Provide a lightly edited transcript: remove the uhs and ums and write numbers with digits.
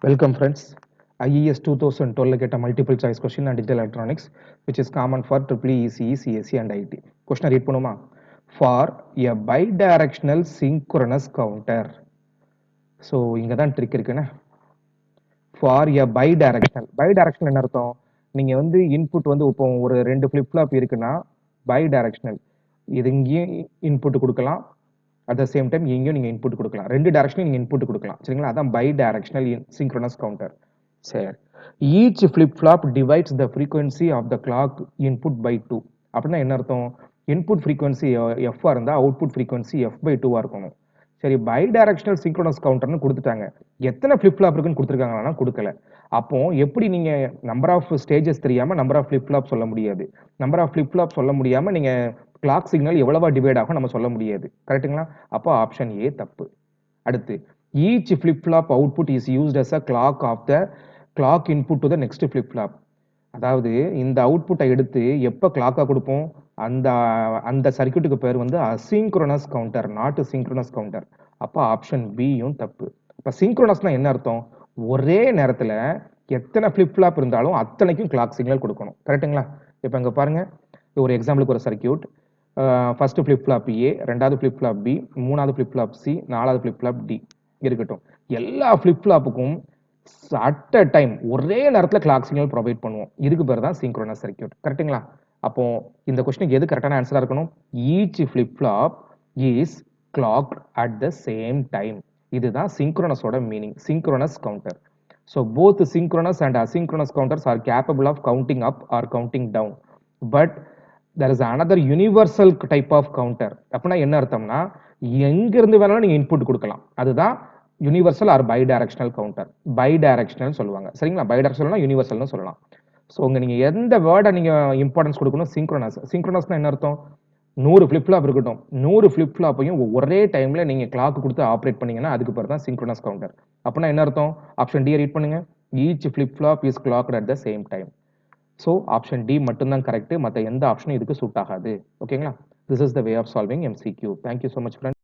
Welcome friends. IES 2012 get a multiple choice question on digital electronics which is common for EEE, ECE, CSE and IT. Question read பண்ணுமா? For a bidirectional synchronous counter. So இங்க தான் trick இருக்குண்ணே. For a bidirectional என்ன அர்த்தம்? நீங்க வந்து input வந்து இப்போ ஒரு ரெண்டு ஃபிளிப் ஃப்ளாப் இருக்குன்னா bidirectional. இது இங்கேயும் இன்புட் கொடுக்கலாம். அட் த சேம் டைம் இங்கேயும் நீங்க இன்புட் கொடுக்கலாம். ரெண்டு டைரக்ஷனும் நீங்க இன்புட் கொடுக்கலாம். சரிங்களா? அதான் bidirectional synchronous counter. சரி. Each flip-flop divides the frequency of the clock input by 2. அப்படின்னா என்ன அர்த்தம்? இன்புட் ஃப்ரீக்வன்சி எஃப் இருந்தால் அவுட்புட் ஃப்ரீக்வன்சி எஃப் பை டூவாக இருக்கணும். சரி, பைடைரக்ஷனல் சிங்க்ரோனஸ் கவுண்டர்னு கொடுத்துட்டாங்க. எத்தனை ஃபிளிப் ஃப்ளாப் இருக்குன்னு கொடுத்துருக்காங்கன்னா கொடுக்கல. அப்போ எப்படி நீங்க நம்பர் ஆஃப் ஸ்டேஜஸ் தெரியாம நம்பர் ஆஃப் ஃபிளிப் ஃப்ளாப் சொல்ல முடியாது. நம்பர் ஆஃப் ஃபிளிப் ஃப்ளாப் சொல்ல முடியாம நீங்க கிளாக் சிக்னல் எவ்வளவா டிவைட் ஆகும் நம்ம சொல்ல முடியாது. கரெக்ட்டுங்களா? அப்போ ஆப்ஷன் ஏ தப்பு. அடுத்து each flip flop output is used as a clock of the clock input to the next flip flop. அதாவது இந்த அவுட்புட்டை எடுத்து எப்போ கிளாக்காக கொடுப்போம், அந்த அந்த சர்க்கியூட்டுக்கு பேர் வந்து asynchronous counter, not synchronous counter. அப்போ ஆப்ஷன் பியும் தப்பு. இப்போ சிங்க்ரோனஸ்னா என்ன அர்த்தம்? ஒரே நேரத்தில் எத்தனை ஃபிளிப் ஃப்ளாப் இருந்தாலும் அத்தனைக்கும் கிளாக் சிக்னல் கொடுக்கணும். கரெக்டுங்களா? இப்போ இங்கே பாருங்க, ஒரு எக்ஸாம்பிளுக்கு ஒரு circuit. First flip flop A, ரெண்டாவது ஃபிளிப் ஃப்ளாப் பி, மூணாவது ஃபிளிப் ஃப்ளாப் சி, நாலாவது ஃபிளிப் ஃப்ளாப் டி இருக்கட்டும். எல்லா ஃபிளிப் ஃப்ளாப்புக்கும் அட் அ டைம் ஒரே நேரத்தில் கிளாக் சிக்னல் ப்ரொவைட் பண்ணுவோம். இதுக்கு பேர் தான் சிங்க்ரோனஸ் சர்க்கியூட். கரெக்ட்டுங்களா? அப்போ இந்த கொஸ்டினுக்கு எது கரெக்டான ஆன்சரா இருக்கணும்? Each flip flop is clocked at the same time. இதுதான் சிங்க்ரோனஸோட meaning, synchronous counter. So both synchronous and asynchronous counters are capable of counting up or counting down. But there is another universal type of counter. அப்படின்னா என்ன அர்த்தம்னா எங்கிருந்து வேணாலும் நீங்க input கொடுக்கலாம். அதுதான் universal or bidirectional counter. Bidirectional சொல்லுவாங்க. சரிங்களா? பைடைரக்ஷனல்னா யூனிவர்சல்னு சொல்லலாம். ஸோ நீங்க எந்த வேர்டை நீங்க இம்பார்ட்டன்ஸ் கொடுக்கணும்? சிங்க்ரோனஸ். சிங்க்ரோனஸ்னா என்ன அர்த்தம்? 100 ஃபிளிப் ஃப்ளாப் இருக்கட்டும், 100 ஃபிளிப் ஃப்ளாப்பையும் ஒரே டைம்ல நீங்க கிளாக் கொடுத்து ஆப்ரேட் பண்ணீங்கன்னா அதுக்கு பேர் தான் சிங்க்ரோனஸ் கவுண்டர். அப்படின்னா என்ன அர்த்தம்? ஆப்ஷன் டி ரீட் பண்ணுங்க. Each flip flop is clocked at the same time. So option D மட்டும்தான் கரெக்ட். மற்ற எந்த ஆப்ஷனும் இதுக்கு சூட் ஆகாது. ஓகேங்களா? This is the way of solving MCQ. Thank you so much friend.